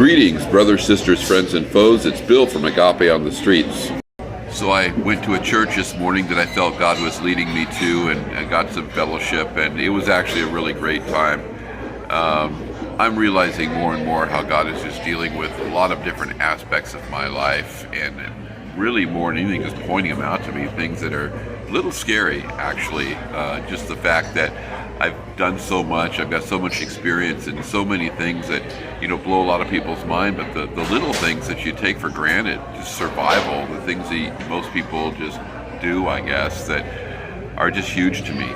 Greetings, brothers, sisters, friends, and foes. It's Bill from Agape on the Streets. So I went to a church this morning that I felt God was leading me to, and I got some fellowship, and it was actually a really great time. I'm realizing more and more how God is just dealing with a lot of different aspects of my life, and really more than anything, just pointing them out to me, things that are a little scary, actually. Just the fact that I've done so much, I've got so much experience in so many things that, blow a lot of people's mind, but the little things that you take for granted, just survival, the things that most people just do, I guess, that are just huge to me.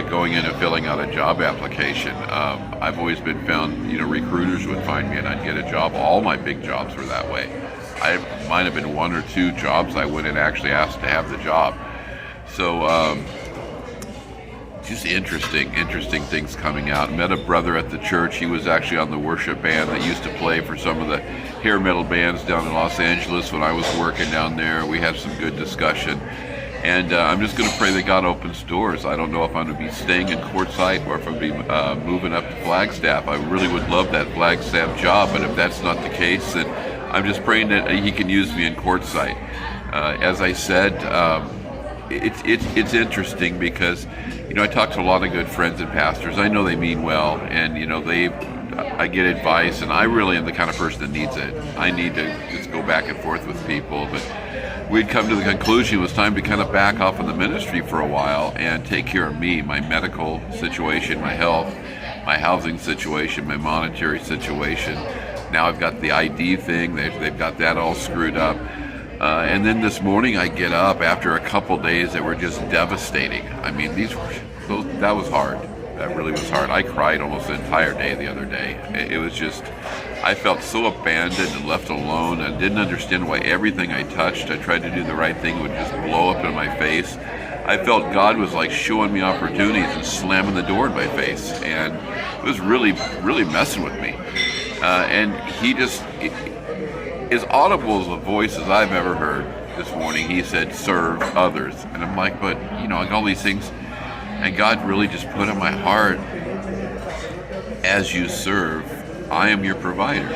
Going in and filling out a job application. I've always been found, recruiters would find me and I'd get a job. All my big jobs were that way. I might have been one or two jobs I went and actually asked to have the job. So, just interesting things coming out. Met a brother at the church. He was actually on the worship band that used to play for some of the hair metal bands down in Los Angeles when I was working down there. We had some good discussion. And I'm just going to pray that God opens doors. I don't know if I'm going to be staying in Quartzsite or if I'm going to be moving up to Flagstaff. I really would love that Flagstaff job, but if that's not the case, then I'm just praying that He can use me in Quartzsite. As I said, it's interesting because I talk to a lot of good friends and pastors. I know they mean well, and I get advice, and I really am the kind of person that needs it. I need to just go back and forth with people, but we'd come to the conclusion it was time to kind of back off in the ministry for a while and take care of me, my medical situation, my health, my housing situation, my monetary situation. Now I've got the ID thing. They've got that all screwed up. And then this morning I get up after a couple days that were just devastating. I mean, that was hard. That really was hard. I cried almost the entire day the other day. It was just, I felt so abandoned and left alone. I didn't understand why everything I touched, I tried to do the right thing, would just blow up in my face. I felt God was like showing me opportunities and slamming the door in my face. And it was really, really messing with me. And He just, as audible as a voice as I've ever heard this morning, He said, serve others. And I'm like, but, like all these things. And God really just put in my heart, as you serve, I am your provider.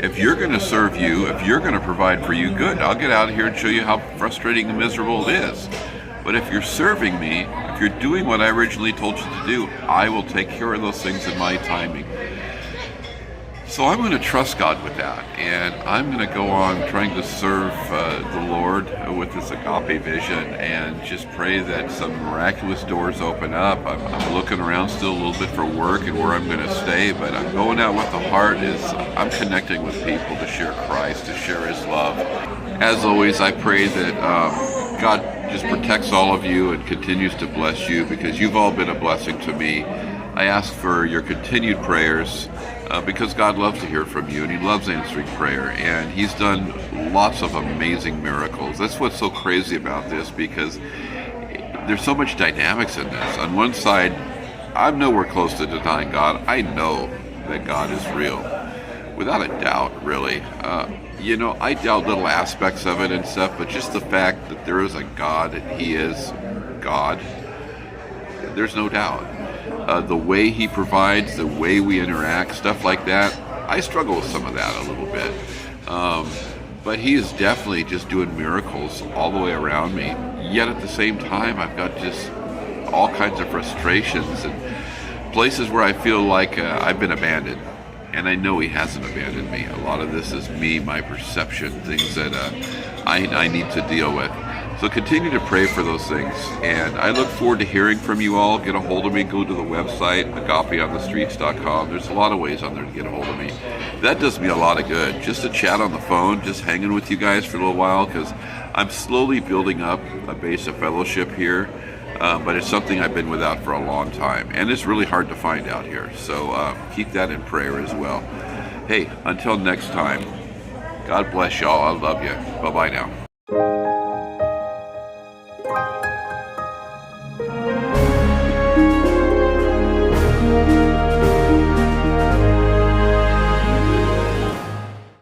If you're going to serve you, if you're going to provide for you, good. I'll get out of here and show you how frustrating and miserable it is. But if you're serving me, if you're doing what I originally told you to do, I will take care of those things in my timing. So I'm going to trust God with that, and I'm going to go on trying to serve the Lord with this agape vision and just pray that some miraculous doors open up. I'm looking around still a little bit for work and where I'm going to stay, but I'm going out with the heart is I'm connecting with people to share Christ, to share His love. As always, I pray that God just protects all of you and continues to bless you, because you've all been a blessing to me. I ask for your continued prayers because God loves to hear from you, and He loves answering prayer, and He's done lots of amazing miracles. That's what's so crazy about this, because there's so much dynamics in this. On one side, I'm nowhere close to denying God. I know that God is real, without a doubt, really. I doubt little aspects of it and stuff, but just the fact that there is a God, and He is God, there's no doubt. The way He provides, the way we interact, stuff like that, I struggle with some of that a little bit. But He is definitely just doing miracles all the way around me. Yet at the same time, I've got just all kinds of frustrations and places where I feel like I've been abandoned. And I know He hasn't abandoned me. A lot of this is me, my perception, things that I need to deal with. So continue to pray for those things. And I look forward to hearing from you all. Get a hold of me. Go to the website, agapeonthestreets.com. There's a lot of ways on there to get a hold of me. That does me a lot of good. Just to chat on the phone, just hanging with you guys for a little while, because I'm slowly building up a base of fellowship here. But it's something I've been without for a long time. And it's really hard to find out here. So keep that in prayer as well. Hey, until next time, God bless y'all. I love you. Bye-bye now.